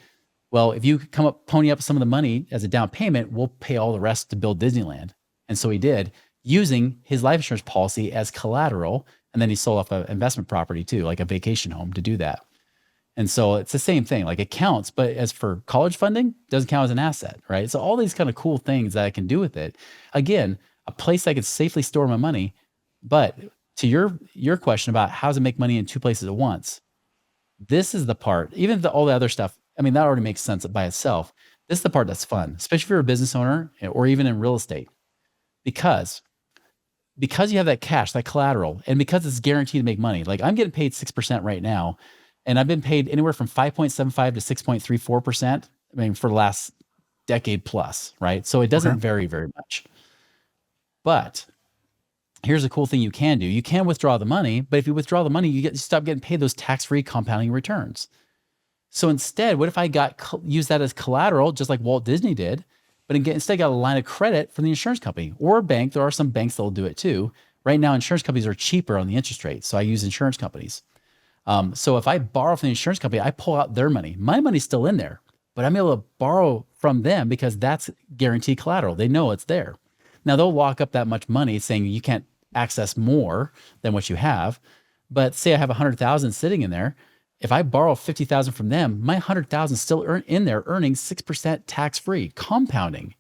Speaker 1: "Well, if you come up, pony up some of the money as a down payment, we'll pay all the rest to build Disneyland." And so he did, using his life insurance policy as collateral. And then he sold off an investment property too, like a vacation home, to do that. And so it's the same thing. Like, it counts, but as for college funding, doesn't count as an asset, right? So all these kind of cool things that I can do with it. Again, a place I could safely store my money. But to your question about how does it make money in two places at once, this is the part. Even all the other stuff, I mean, that already makes sense by itself. This is the part that's fun, especially if you're a business owner or even in real estate, because you have that cash, that collateral, and because it's guaranteed to make money. Like, I'm getting paid 6% right now, and I've been paid anywhere from 5.75 to 6.34%. I mean, for the last decade plus, right? So it
Speaker 2: Okay.
Speaker 1: doesn't vary very much. But here's a cool thing you can do. You can withdraw the money, but if you withdraw the money, you stop getting paid those tax-free compounding returns. So instead, what if I use that as collateral, just like Walt Disney did, but instead got a line of credit from the insurance company or a bank? There are some banks that'll do it too. Right now, insurance companies are cheaper on the interest rate, so I use insurance companies. So if I borrow from the insurance company, I pull out their money. My money's still in there, but I'm able to borrow from them because that's guaranteed collateral. They know it's there. Now they'll lock up that much money, saying you can't access more than what you have. But say I have 100,000 sitting in there. If I borrow 50,000 from them, my 100,000 still in there, earning 6% tax free, compounding.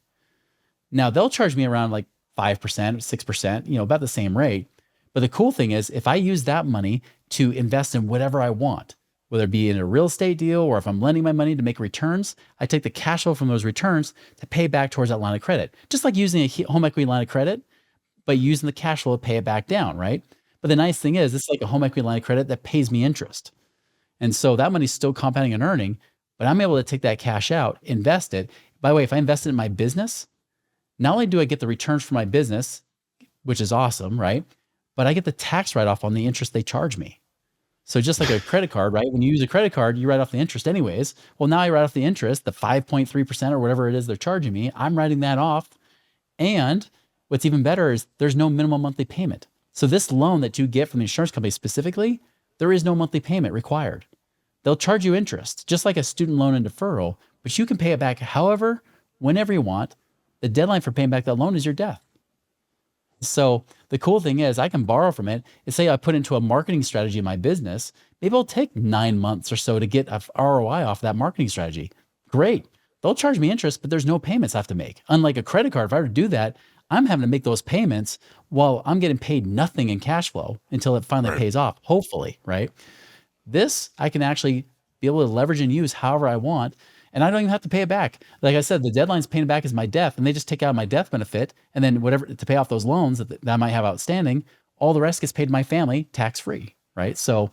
Speaker 1: Now they'll charge me around like 5%, 6%, about the same rate. But the cool thing is, if I use that money to invest in whatever I want, whether it be in a real estate deal or if I'm lending my money to make returns, I take the cash flow from those returns to pay back towards that line of credit. Just like using a home equity line of credit, but using the cash flow to pay it back down, right? But the nice thing is, it's like a home equity line of credit that pays me interest. And so that money's still compounding and earning, but I'm able to take that cash out, invest it. By the way, if I invest it in my business, not only do I get the returns from my business, which is awesome, right? But I get the tax write-off on the interest they charge me. So just like a credit card, right? When you use a credit card, you write off the interest anyways. Well, now I write off the interest, the 5.3% or whatever it is they're charging me. I'm writing that off. And what's even better is there's no minimum monthly payment. So this loan that you get from the insurance company specifically, there is no monthly payment required. They'll charge you interest, just like a student loan and deferral, but you can pay it back however, whenever you want. The deadline for paying back that loan is your death. So the cool thing is I can borrow from it. And say I put into a marketing strategy in my business, maybe it'll take 9 months or so to get a ROI off that marketing strategy. Great. They'll charge me interest, but there's no payments I have to make. Unlike a credit card, if I were to do that, I'm having to make those payments while I'm getting paid nothing in cash flow until it finally
Speaker 2: Right.
Speaker 1: pays off, hopefully, right? This I can actually be able to leverage and use however I want. And I don't even have to pay it back. Like I said, the deadline's paying back is my death, and they just take out my death benefit, and then whatever to pay off those loans that I might have outstanding, all the rest gets paid to my family tax free, right? So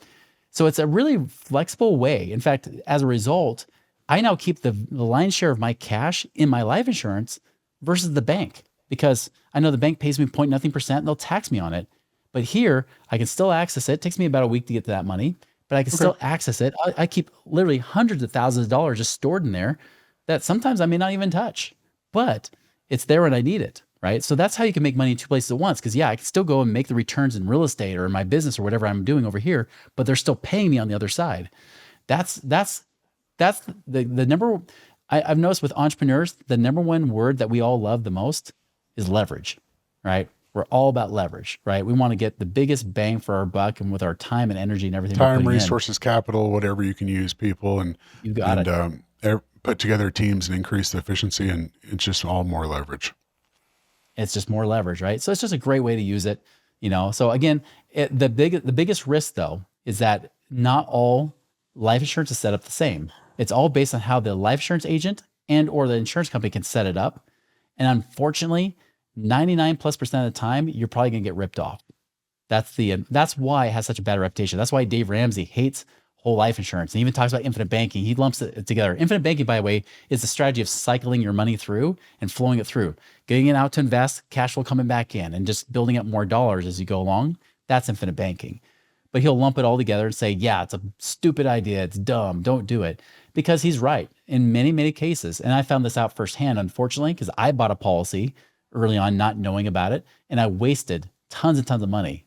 Speaker 1: it's a really flexible way. In fact, as a result, I now keep the lion's share of my cash in my life insurance versus the bank, because I know the bank pays me point nothing percent and they'll tax me on it. But here, I can still access it. It takes me about a week to get to that money, but I can
Speaker 2: Okay.
Speaker 1: still access it. I keep literally hundreds of thousands of dollars just stored in there that sometimes I may not even touch, but it's there when I need it, right? So that's how you can make money in two places at once. Because yeah, I can still go and make the returns in real estate or in my business or whatever I'm doing over here, but they're still paying me on the other side. That's the number. I've noticed with entrepreneurs, the number one word that we all love the most is leverage, right? We're all about leverage, right? We want to get the biggest bang for our buck, and with our time and energy and everything we're
Speaker 2: Time,
Speaker 1: putting in,
Speaker 2: resources, capital, whatever you can use, people, and
Speaker 1: you got
Speaker 2: and
Speaker 1: it.
Speaker 2: put together teams and increase the efficiency, and it's just all more leverage.
Speaker 1: It's just more leverage, right? So it's just a great way to use it. So again, the biggest risk though is that not all life insurance is set up the same. It's all based on how the life insurance agent and or the insurance company can set it up. And unfortunately, 99+% of the time, you're probably gonna get ripped off. That's why it has such a bad reputation. That's why Dave Ramsey hates whole life insurance. And he even talks about infinite banking. He lumps it together. Infinite banking, by the way, is the strategy of cycling your money through and flowing it through, getting it out to invest, cash flow coming back in, and just building up more dollars as you go along. That's infinite banking. But he'll lump it all together and say, yeah, it's a stupid idea. It's dumb. Don't do it. Because he's right in many, many cases. And I found this out firsthand, unfortunately, because I bought a policy early on, not knowing about it. And I wasted tons and tons of money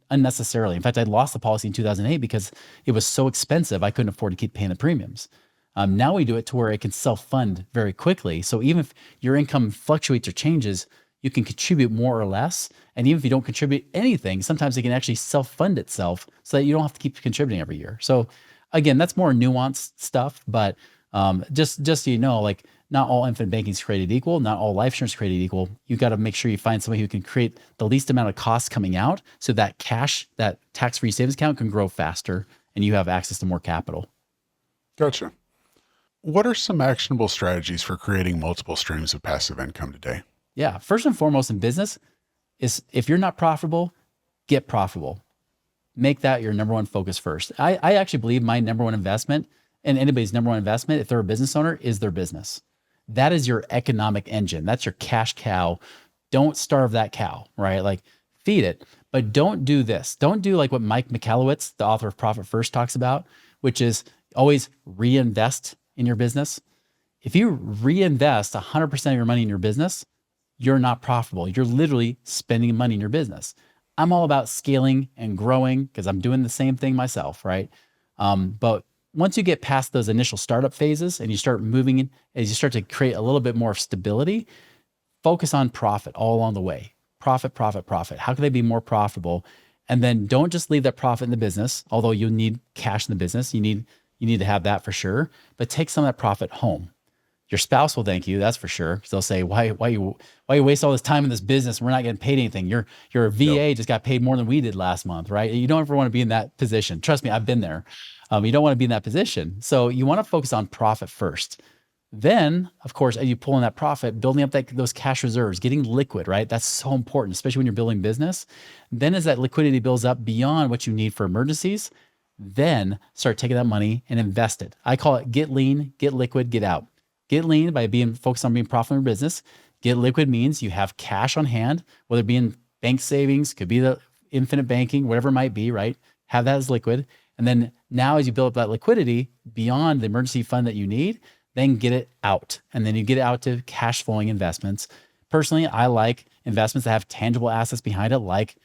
Speaker 1: unnecessarily. In fact, I lost the policy in 2008 because it was so expensive. I couldn't afford to keep paying the premiums. Now we do it to where it can self-fund very quickly. So even if your income fluctuates or changes, you can contribute more or less. And even if you don't contribute anything, sometimes it can actually self-fund itself so that you don't have to keep contributing every year. So again, that's more nuanced stuff, but just so you know, like not all infinite banking is created equal. Not all life insurance is created equal. You got to make sure you find somebody who can create the least amount of costs coming out so that cash, that tax-free savings account can grow faster and you have access to more capital.
Speaker 2: Gotcha. What are some actionable strategies for creating multiple streams of passive income today?
Speaker 1: Yeah. First and foremost in business is if you're not profitable, get profitable. Make that your number one focus first. I actually believe my number one investment and anybody's number one investment, if they're a business owner, is their business. That is your economic engine. That's your cash cow. Don't starve that cow, right? Like feed it, but don't do this. Don't do like what Mike Michalowicz, the author of Profit First, talks about, which is always reinvest in your business. If you reinvest 100% of your money in your business, you're not profitable. You're literally spending money in your business. I'm all about scaling and growing because I'm doing the same thing myself, right? But once you get past those initial startup phases and you start moving in, as you start to create a little bit more stability, focus on profit all along the way. Profit, profit, profit. How can they be more profitable? And then don't just leave that profit in the business, although you need cash in the business. You need to have that for sure, but take some of that profit home. Your spouse will thank you, that's for sure. They'll say, why you waste all this time in this business? We're not getting paid anything. Your VA just got paid more than we did last month, right? You don't ever want to be in that position. Trust me, I've been there. You don't want to be in that position. So you want to focus on profit first. Then, of course, as you pull in that profit, building up those cash reserves, getting liquid, right? That's so important, especially when you're building business. Then as that liquidity builds up beyond what you need for emergencies, then start taking that money and invest it. I call it get lean, get liquid, get out. Get lean by being focused on being profitable in business. Get liquid means you have cash on hand, whether it be in bank savings, could be the infinite banking, whatever it might be, right? Have that as liquid. And then now as you build up that liquidity beyond the emergency fund that you need, then get it out. And then you get it out to cash flowing investments. Personally, I like investments that have tangible assets behind it, like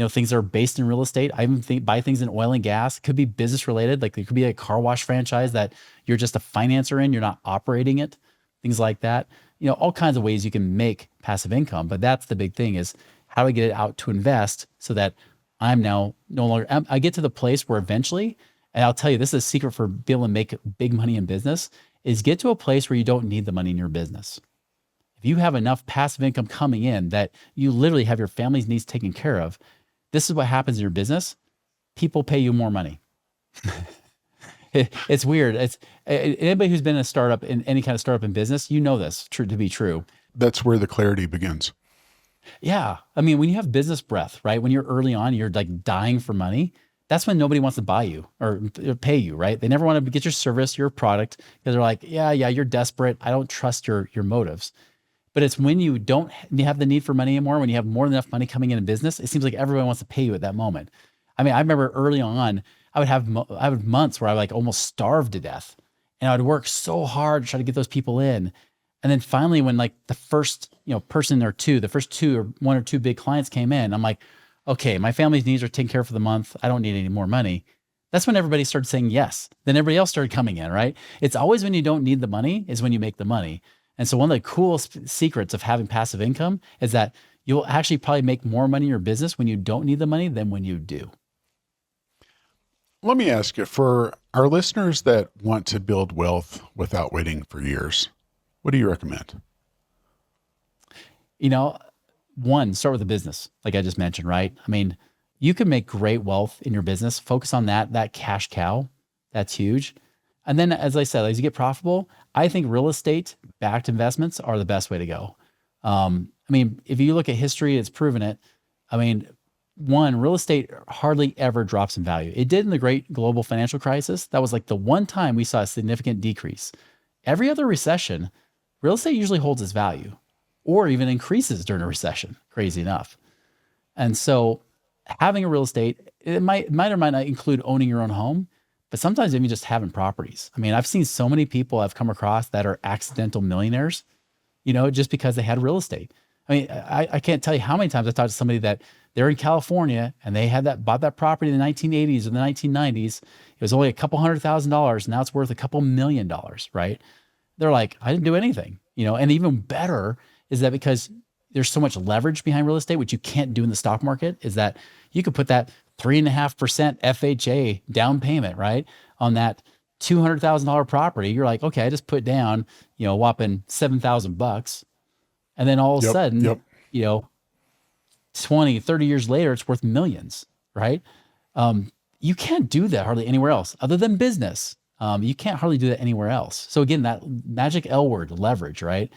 Speaker 1: things that are based in real estate. I even buy things in oil and gas. It could be business related. Like there could be a car wash franchise that you're just a financer in, you're not operating it, things like that. All kinds of ways you can make passive income. But that's the big thing is how do I get it out to invest so that I'm now no longer, I get to the place where eventually, and I'll tell you, this is a secret for being able to make big money in business, is get to a place where you don't need the money in your business. If you have enough passive income coming in that you literally have your family's needs taken care of, this is what happens in your business. People pay you more money. It's weird. It's anybody who's been in a startup, in any kind of startup in business, this to be true.
Speaker 2: That's where the clarity begins.
Speaker 1: Yeah. I mean, when you have business breath, right? When you're early on, you're like dying for money. That's when nobody wants to buy you or pay you, right? They never want to get your service, your product, because they're like, yeah, you're desperate. I don't trust your motives. But it's when you don't have the need for money anymore, when you have more than enough money coming in business, it seems like everyone wants to pay you at that moment. I mean, I remember early on, I would have months where I like almost starved to death, and I would work so hard to try to get those people in. And then finally, when like the first person or two, the first two or one or two big clients came in, I'm like, okay, my family's needs are taken care of for the month. I don't need any more money. That's when everybody started saying yes. Then everybody else started coming in, right? It's always when you don't need the money is when you make the money. And so one of the cool secrets of having passive income is that you'll actually probably make more money in your business when you don't need the money than when you do.
Speaker 2: Let me ask you, for our listeners that want to build wealth without waiting for years, what do you recommend?
Speaker 1: One, start with a business, like I just mentioned, right? I mean, you can make great wealth in your business. Focus on that cash cow. That's huge. And then, as I said, as you get profitable, I think real estate backed investments are the best way to go. I mean, if you look at history, it's proven it. I mean, one, real estate hardly ever drops in value. It did in the great global financial crisis. That was like the one time we saw a significant decrease. Every other recession, real estate usually holds its value or even increases during a recession, crazy enough. And so having a real estate, it might or might not include owning your own home, but sometimes even just having properties. I mean, I've seen so many people I've come across that are accidental millionaires, just because they had real estate. I mean, I can't tell you how many times I talked to somebody that they're in California and they had bought that property in the 1980s or the 1990s. It was only a couple $100,000. Now it's worth a couple $1 million, right? They're like, I didn't do anything. And even better is that because there's so much leverage behind real estate, which you can't do in the stock market, is that you could put that 3.5% FHA down payment, right, on that $200,000 property. You're like, okay, I just put down, a whopping $7,000, and then all of a
Speaker 2: Yep.
Speaker 1: sudden,
Speaker 2: Yep.
Speaker 1: you know, 20, 30 years later, it's worth millions, right? You can't do that hardly anywhere else other than business. You can't hardly do that anywhere else. So again, that magic L word, leverage, right?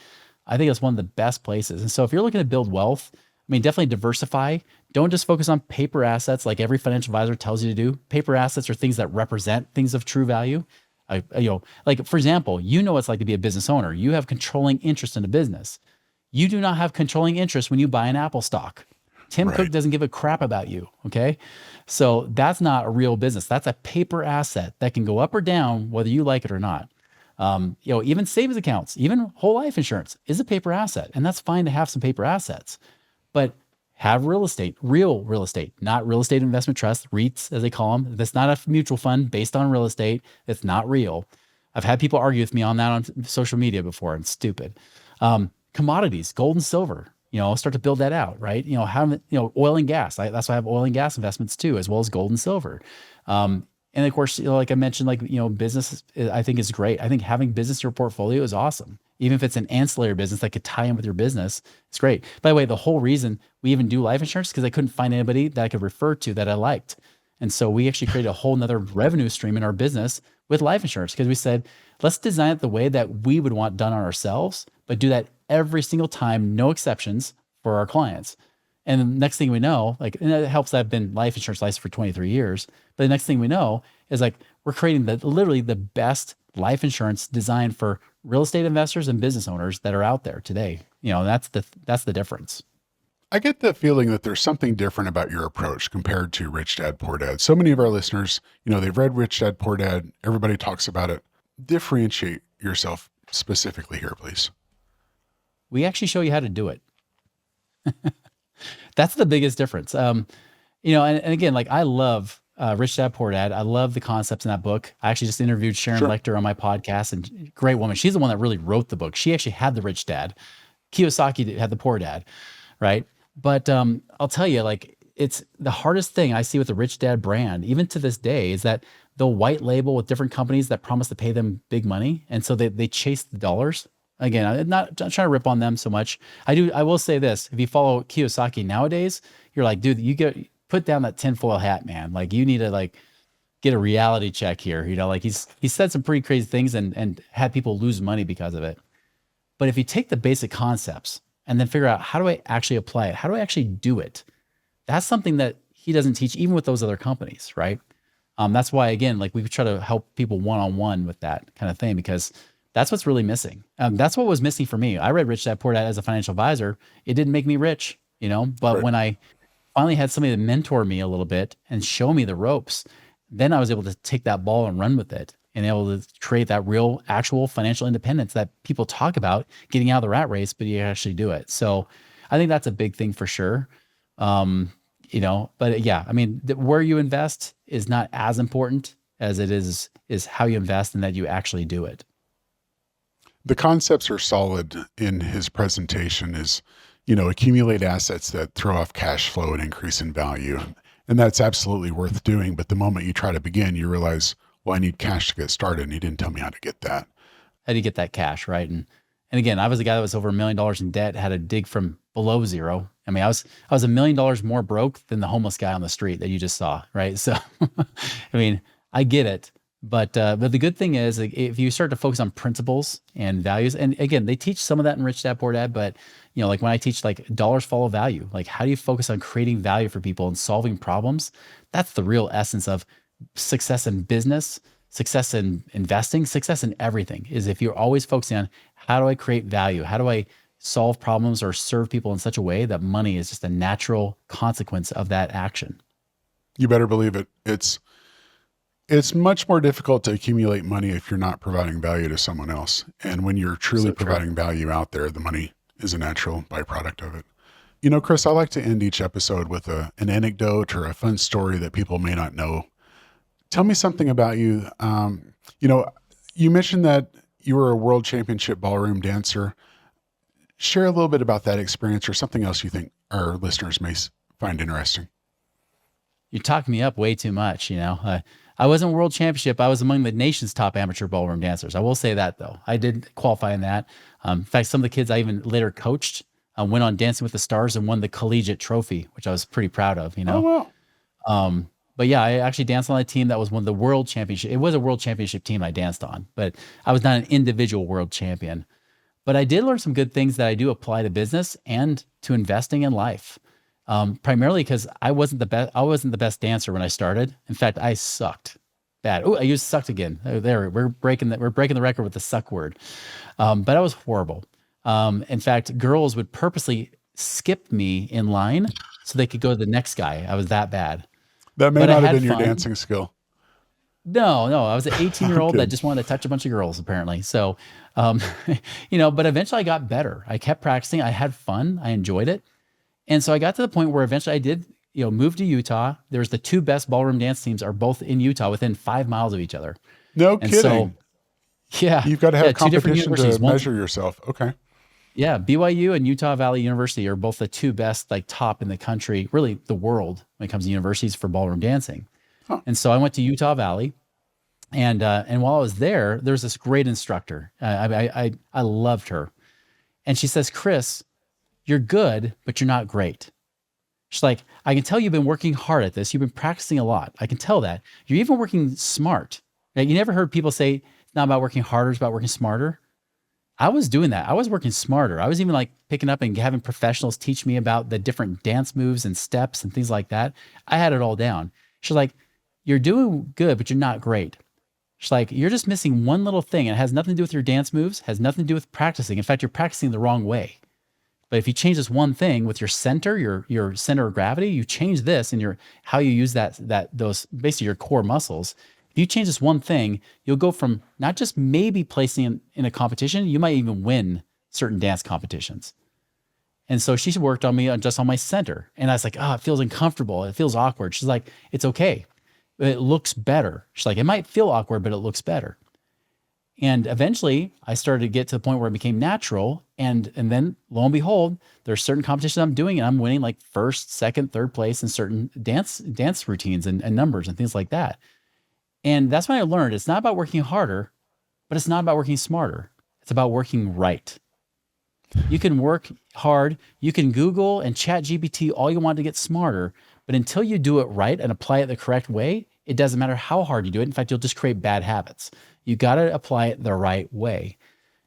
Speaker 1: I think it's one of the best places. And so if you're looking to build wealth, I mean, definitely diversify. Don't just focus on paper assets like every financial advisor tells you to do. Paper assets are things that represent things of true value. Like for example, what it's like to be a business owner. You have controlling interest in a business. You do not have controlling interest when you buy an Apple stock. Tim Cook
Speaker 2: Right.
Speaker 1: doesn't give a crap about you. Okay. So that's not a real business. That's a paper asset that can go up or down, whether you like it or not. Even savings accounts, even whole life insurance is a paper asset. And that's fine to have some paper assets, but have real estate, real real estate, not real estate investment trusts, REITs, as they call them. That's not a mutual fund based on real estate. It's not real. I've had people argue with me on that on social media before, and stupid. Commodities, gold and silver, start to build that out, right? Oil and gas. That's why I have oil and gas investments too, as well as gold and silver. And of course, like I mentioned, business, I think is great. I think having business in your portfolio is awesome. Even if it's an ancillary business that could tie in with your business, it's great. By the way, the whole reason we even do life insurance is because I couldn't find anybody that I could refer to that I liked. And so we actually created a whole nother revenue stream in our business with life insurance because we said, let's design it the way that we would want done on ourselves, but do that every single time, no exceptions for our clients. And the next thing we know, and it helps that I've been life insurance licensed for 23 years. But the next thing we know is we're creating literally the best life insurance designed for real estate investors and business owners that are out there today. That's the difference.
Speaker 2: I get the feeling that there's something different about your approach compared to Rich Dad Poor Dad. So many of our listeners, they've read Rich Dad Poor Dad. Everybody talks about it. Differentiate yourself specifically here, please.
Speaker 1: We actually show you how to do it. That's the biggest difference. And again, I love Rich Dad Poor Dad. I love the concepts in that book. I actually just interviewed Sharon
Speaker 2: Sure.
Speaker 1: Lechter on my podcast, and great woman. She's the one that really wrote the book. She actually had the rich dad. Kiyosaki had the poor dad, right? But I'll tell you, it's the hardest thing I see with the Rich Dad brand, even to this day, is that they'll white label with different companies that promise to pay them big money, and so they chase the dollars. Again, I'm not trying to rip on them so much. I will say this: if you follow Kiyosaki nowadays, you're like, dude, put down that tinfoil hat, man. You need to get a reality check here. He said some pretty crazy things and had people lose money because of it. But if you take the basic concepts and then figure out, how do I actually apply it? How do I actually do it? That's something that he doesn't teach even with those other companies, right? That's why, again, we try to help people one-on-one with that kind of thing, because that's what's really missing. That's what was missing for me. I read Rich Dad Poor Dad as a financial advisor. It didn't make me rich, but
Speaker 2: Right.
Speaker 1: when I finally had somebody to mentor me a little bit and show me the ropes, then I was able to take that ball and run with it and able to create that real, actual financial independence that people talk about, getting out of the rat race, but you actually do it. So I think that's a big thing for sure. But yeah, I mean, where you invest is not as important as it is how you invest and that you actually do it.
Speaker 2: The concepts are solid in his presentation is, accumulate assets that throw off cash flow and increase in value. And that's absolutely worth doing. But the moment you try to begin, you realize, well, I need cash to get started. And he didn't tell me how to get that.
Speaker 1: How do you get that cash, right? And again, I was a guy that was over $1 million in debt, had to dig from below zero. I mean, I was $1 million more broke than the homeless guy on the street that you just saw, right? So, I mean, I get it, But the good thing is, like, if you start to focus on principles and values, and again, they teach some of that in Rich Dad Poor Dad, but like when I teach like dollars follow value, like how do you focus on creating value for people and solving problems? That's the real essence of success in business, success in investing, success in everything is if you're always focusing on how do I create value? How do I solve problems or serve people in such a way that money is just a natural consequence of that action?
Speaker 2: You better believe it. It's much more difficult to accumulate money if you're not providing value to someone else. And when you're truly
Speaker 1: So true.
Speaker 2: providing value out there, the money is a natural byproduct of it. You know, Chris, I like to end each episode with an anecdote or a fun story that people may not know. Tell me something about you. You know, you mentioned that you were a world championship ballroom dancer. Share a little bit about that experience or something else you think our listeners may find interesting.
Speaker 1: You talked me up way too much. I wasn't world championship. I was among the nation's top amateur ballroom dancers. I will say that though. I did qualify in that. In fact, some of the kids I even later coached went on Dancing with the Stars and won the collegiate trophy, which I was pretty proud of.
Speaker 2: Oh, wow.
Speaker 1: But yeah, I actually danced on a team that was one of the world championship. It was a world championship team I danced on, but I was not an individual world champion. But I did learn some good things that I do apply to business and to investing in life. Primarily because I wasn't the best. I wasn't the best dancer when I started. In fact, I sucked bad. Oh, I used sucked again. There, we're breaking the record with the suck word. But I was horrible. In fact, girls would purposely skip me in line so they could go to the next guy. I was that bad.
Speaker 2: That may
Speaker 1: But I
Speaker 2: not have
Speaker 1: had
Speaker 2: been your
Speaker 1: fun.
Speaker 2: dancing skill.
Speaker 1: No, I was an 18-year-old that
Speaker 2: Good.
Speaker 1: just wanted to touch a bunch of girls, apparently. So, but eventually I got better. I kept practicing. I had fun. I enjoyed it. And so I got to the point where eventually I did, move to Utah. There's the two best ballroom dance teams are both in Utah within 5 miles of each other.
Speaker 2: No
Speaker 1: And so,
Speaker 2: kidding.
Speaker 1: yeah,
Speaker 2: You've got to
Speaker 1: yeah,
Speaker 2: have
Speaker 1: two different
Speaker 2: competition to
Speaker 1: universities. One's
Speaker 2: measure yourself. Okay.
Speaker 1: Yeah, BYU and Utah Valley University are both the two best, like top in the country, really the world when it comes to universities for ballroom dancing.
Speaker 2: Huh.
Speaker 1: And so I went to Utah Valley, and while I was there, there's this great instructor. I loved her, and she says, "Chris, you're good, but you're not great." She's like, "I can tell you've been working hard at this. You've been practicing a lot. I can tell that. You're even working smart. Right? You never heard people say it's not about working harder, it's about working smarter." I was doing that. I was working smarter. I was even like picking up and having professionals teach me about the different dance moves and steps and things like that. I had it all down. She's like, "You're doing good, but you're not great." She's like, "You're just missing one little thing. And it has nothing to do with your dance moves, has nothing to do with practicing. In fact, you're practicing the wrong way. But if you change this one thing with your center, your center of gravity, you change this and your how you use those basically your core muscles. If you change this one thing, you'll go from not just maybe placing in a competition, you might even win certain dance competitions." And so she worked on me just on my center. And I was like, "Oh, it feels uncomfortable. It feels awkward." She's like, "It's okay. It looks better." She's like, "It might feel awkward, but it looks better." And eventually I started to get to the point where it became natural. And then lo and behold, there's certain competitions I'm doing and I'm winning like first, second, third place in certain dance routines and numbers and things like that. And that's when I learned it's not about working harder, but it's not about working smarter. It's about working right. You can work hard, you can Google and chat GPT all you want to get smarter, but until you do it right and apply it the correct way, it doesn't matter how hard you do it. In fact, you'll just create bad habits. You got to apply it the right way.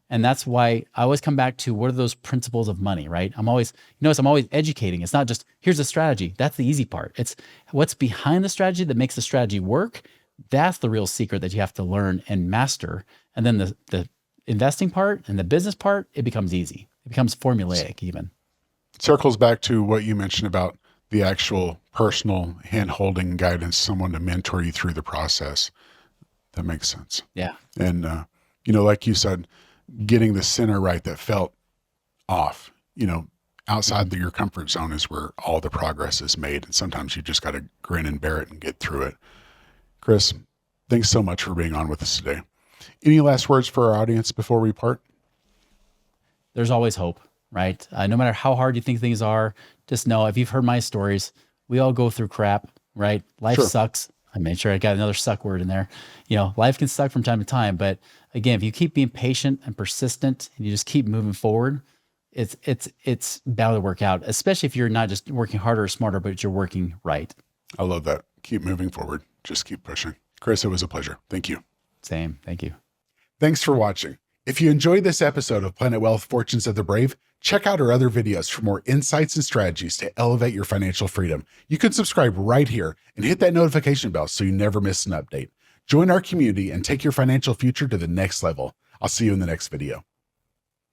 Speaker 1: And that's why I always come back to what are those principles of money, right? I'm always, I'm always educating. It's not just here's a strategy. That's the easy part. It's what's behind the strategy that makes the strategy work. That's the real secret that you have to learn and master. And then the investing part and the business part, it becomes easy. It becomes formulaic even.
Speaker 2: Circles back to what you mentioned about the actual personal hand holding guidance, someone to mentor you through the process. That makes sense.
Speaker 1: Yeah.
Speaker 2: And, like you said, getting the center right that felt off, outside your comfort zone is where all the progress is made. And sometimes you just got to grin and bear it and get through it. Chris, thanks so much for being on with us today. Any last words for our audience before we part?
Speaker 1: There's always hope, right? No matter how hard you think things are, just know if you've heard my stories, we all go through crap, right? Life
Speaker 2: Sure.
Speaker 1: sucks. I made sure I got another suck word in there. Life can suck from time to time, but again, if you keep being patient and persistent and you just keep moving forward, it's bound to work out, especially if you're not just working harder or smarter, but you're working right.
Speaker 2: I love that. Keep moving forward. Just keep pushing. Chris, it was a pleasure. Thank you.
Speaker 1: Same. Thank you.
Speaker 2: Thanks for watching. If you enjoyed this episode of Planet Wealth Fortunes of the Brave, check out our other videos for more insights and strategies to elevate your financial freedom. You can subscribe right here and hit that notification bell so you never miss an update. Join our community and take your financial future to the next level. I'll see you in the next video.